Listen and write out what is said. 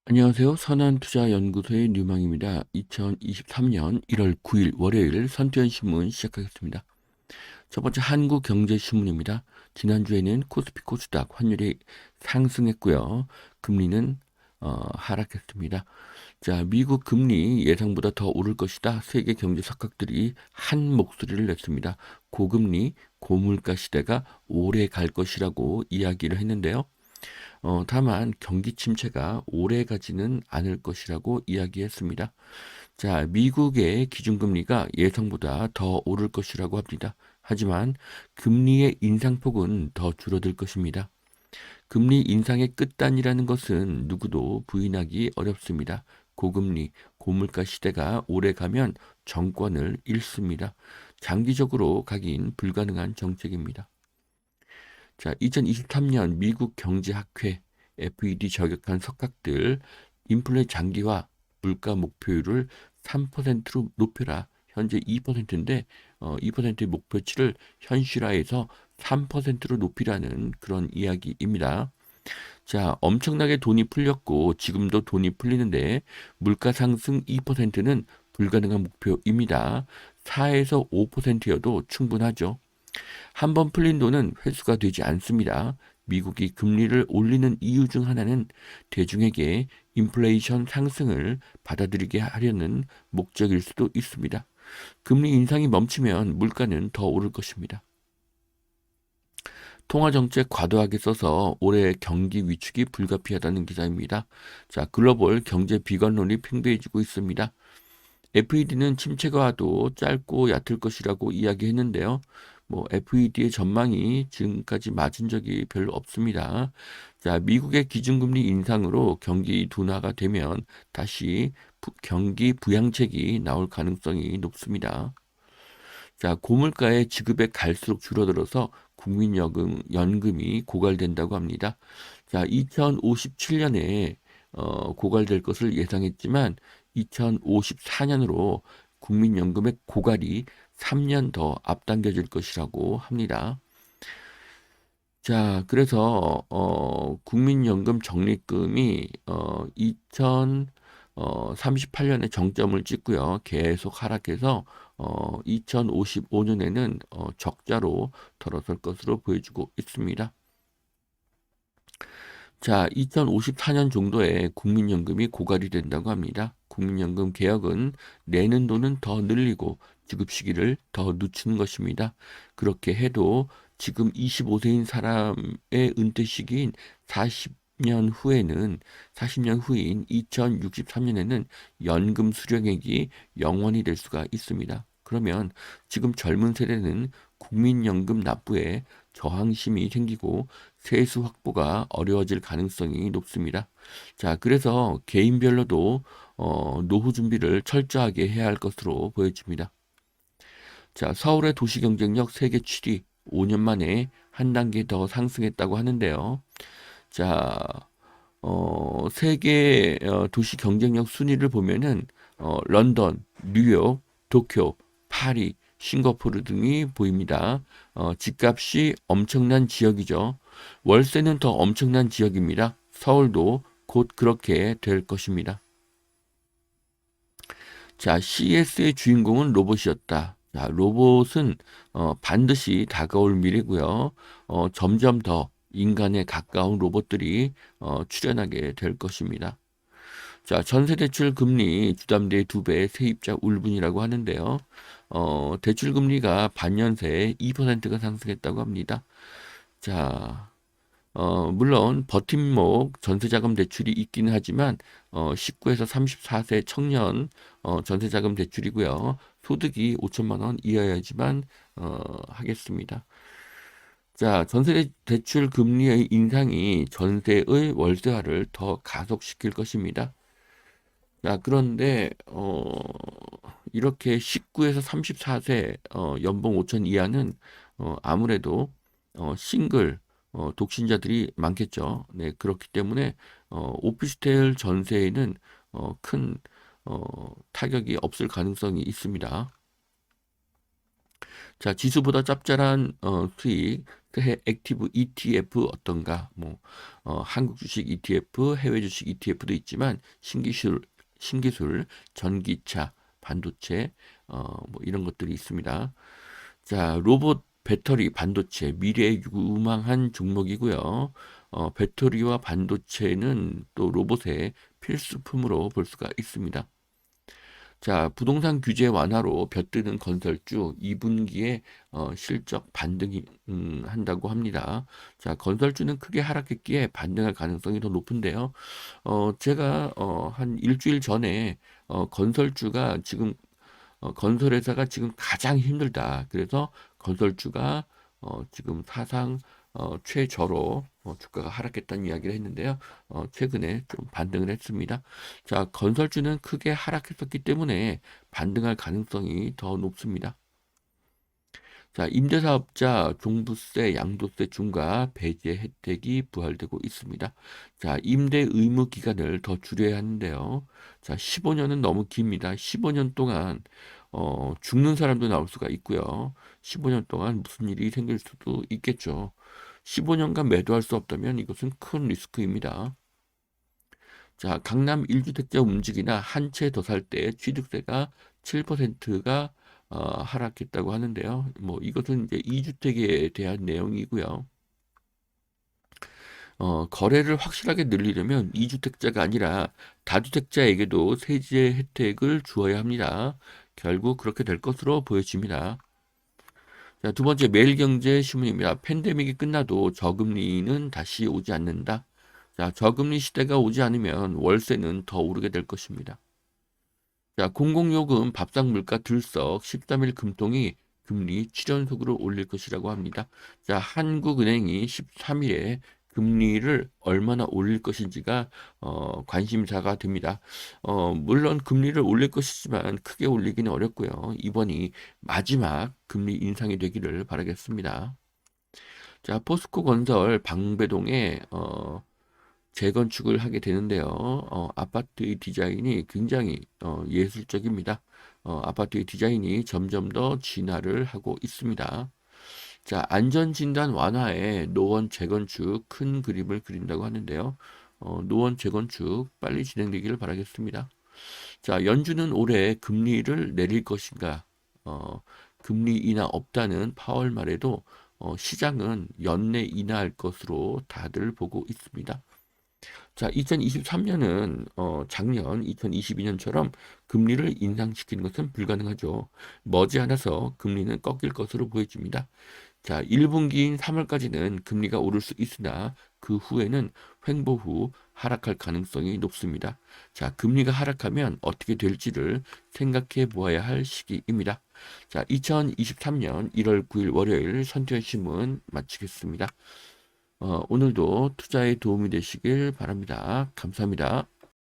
안녕하세요. 선한투자연구소의 류망입니다. 2023년 1월 9일 월요일 선투연신문 시작하겠습니다. 첫 번째 한국경제신문입니다. 지난주에는 코스피 코스닥 환율이 상승했고요. 금리는 하락했습니다. 자, 미국 금리 예상보다 더 오를 것이다. 세계 경제 석학들이 한 목소리를 냈습니다. 고금리, 고물가 시대가 오래 갈 것이라고 이야기를 했는데요. 다만 경기 침체가 오래 가지는 않을 것이라고 이야기했습니다. 자, 미국의 기준금리가 예상보다 더 오를 것이라고 합니다. 하지만 금리의 인상폭은 더 줄어들 것입니다. 금리 인상의 끝단이라는 것은 누구도 부인하기 어렵습니다. 고금리, 고물가 시대가 오래 가면 정권을 잃습니다. 장기적으로 가긴 불가능한 정책입니다. 자, 2023년 미국 경제학회 FED 저격한 석학들 인플레 장기화 물가 목표율을 3%로 높여라. 현재 2%인데 2%의 목표치를 현실화해서 3%로 높이라는 그런 이야기입니다. 자, 엄청나게 돈이 풀렸고 지금도 돈이 풀리는데 물가 상승 2%는 불가능한 목표입니다. 4에서 5%여도 충분하죠. 한 번 풀린 돈은 회수가 되지 않습니다. 미국이 금리를 올리는 이유 중 하나는 대중에게 인플레이션 상승을 받아들이게 하려는 목적일 수도 있습니다. 금리 인상이 멈추면 물가는 더 오를 것입니다. 통화정책 과도하게 써서 올해 경기 위축이 불가피하다는 기사입니다. 자, 글로벌 경제 비관론이 팽배해지고 있습니다. FED는 침체가 와도 짧고 얕을 것이라고 이야기했는데요. FED의 전망이 지금까지 맞은 적이 별로 없습니다. 자, 미국의 기준금리 인상으로 경기 둔화가 되면 다시 경기 부양책이 나올 가능성이 높습니다. 자, 고물가의 지급액 갈수록 줄어들어서 국민연금이 고갈된다고 합니다. 자, 2057년에 고갈될 것을 예상했지만 2054년으로 국민연금의 고갈이 3년 더 앞당겨질 것이라고 합니다. 자, 그래서 국민연금 적립금이 2038년에 정점을 찍고요. 계속 하락해서 2055년에는 적자로 들어설 것으로 보여주고 있습니다. 자, 2054년 정도에 국민연금이 고갈이 된다고 합니다. 국민연금 개혁은 내는 돈은 더 늘리고 지급 시기를 더 늦추는 것입니다. 그렇게 해도 지금 25세인 사람의 은퇴 시기인 40년 후인 2063년에는 연금 수령액이 0원이 될 수가 있습니다. 그러면 지금 젊은 세대는 국민연금 납부에 저항심이 생기고 세수 확보가 어려워질 가능성이 높습니다. 자, 그래서 개인별로도 노후 준비를 철저하게 해야 할 것으로 보여집니다. 자, 서울의 도시 경쟁력 세계 7위 5년 만에 한 단계 더 상승했다고 하는데요. 자, 세계 도시 경쟁력 순위를 보면은 런던, 뉴욕, 도쿄, 파리, 싱가포르 등이 보입니다. 집값이 엄청난 지역이죠. 월세는 더 엄청난 지역입니다. 서울도 곧 그렇게 될 것입니다. 자, CES의 주인공은 로봇이었다. 자, 로봇은 반드시 다가올 미래고요. 점점 더 인간에 가까운 로봇들이 출현하게 될 것입니다. 자, 전세대출 금리 주담대 2배 세입자 울분이라고 하는데요. 대출 금리가 반년 새에 2%가 상승했다고 합니다. 자, 물론 버팀목 전세자금 대출이 있기는 하지만 19에서 34세 청년 전세자금 대출이고요. 소득이 5천만 원 이하여야지만 하겠습니다. 자, 전세 대출 금리의 인상이 전세의 월세화를 더 가속시킬 것입니다. 자, 그런데 이렇게 19에서 34세 연봉 5천 이하는 아무래도 싱글 독신자들이 많겠죠. 네, 그렇기 때문에 오피스텔 전세에는 큰 타격이 없을 가능성이 있습니다. 자, 지수보다 짭짤한 수익 액티브 ETF 어떤가? 한국 주식 ETF, 해외 주식 ETF도 있지만 신기술, 전기차, 반도체, 이런 것들이 있습니다. 자, 로봇, 배터리, 반도체, 미래의 유망한 종목이고요. 배터리와 반도체는 또 로봇의 필수품으로 볼 수가 있습니다. 자, 부동산 규제 완화로 벼뜨는 건설주 2분기에 실적 반등이 한다고 합니다. 자, 건설주는 크게 하락했기에 반등할 가능성이 더 높은데요. 제가 한 일주일 전에 건설주가 지금 건설회사가 지금 가장 힘들다. 그래서 건설주가 지금 사상 최저로 주가가 하락했다는 이야기를 했는데요. 최근에 좀 반등을 했습니다. 자, 건설주는 크게 하락했었기 때문에 반등할 가능성이 더 높습니다. 자, 임대사업자 종부세, 양도세 중과 배제 혜택이 부활되고 있습니다. 자, 임대 의무 기간을 더 줄여야 하는데요. 자, 15년은 너무 깁니다. 15년 동안 죽는 사람도 나올 수가 있고요. 15년 동안 무슨 일이 생길 수도 있겠죠. 15년간 매도할 수 없다면 이것은 큰 리스크입니다. 자, 강남 1주택자 움직이나 한 채 더 살 때 취득세가 7%가 하락했다고 하는데요. 이것은 이제 2주택에 대한 내용이고요. 거래를 확실하게 늘리려면 2주택자가 아니라 다주택자에게도 세제 혜택을 주어야 합니다. 결국 그렇게 될 것으로 보여집니다. 자, 두 번째 매일경제 신문입니다. 팬데믹이 끝나도 저금리는 다시 오지 않는다. 자, 저금리 시대가 오지 않으면 월세는 더 오르게 될 것입니다. 자, 공공요금, 밥상 물가 들썩 13일 금통이 금리 7연속으로 올릴 것이라고 합니다. 자, 한국은행이 13일에 금리를 얼마나 올릴 것인지가 관심사가 됩니다. 물론 금리를 올릴 것이지만 크게 올리기는 어렵고요. 이번이 마지막 금리 인상이 되기를 바라겠습니다. 자, 포스코 건설 방배동에 재건축을 하게 되는데요. 아파트의 디자인이 굉장히 예술적입니다. 아파트의 디자인이 점점 더 진화를 하고 있습니다. 자, 안전진단 완화에 노원 재건축 큰 그림을 그린다고 하는데요. 노원 재건축 빨리 진행되기를 바라겠습니다. 자, 연준은 올해 금리를 내릴 것인가? 금리 인하 없다는 파월 말에도 시장은 연내 인하할 것으로 다들 보고 있습니다. 자, 2023년은 작년 2022년처럼 금리를 인상시키는 것은 불가능하죠. 머지않아서 금리는 꺾일 것으로 보여집니다. 자, 1분기인 3월까지는 금리가 오를 수 있으나 그 후에는 횡보 후 하락할 가능성이 높습니다. 자, 금리가 하락하면 어떻게 될지를 생각해 보아야 할 시기입니다. 자, 2023년 1월 9일 월요일 선투현 신문 마치겠습니다. 오늘도 투자에 도움이 되시길 바랍니다. 감사합니다.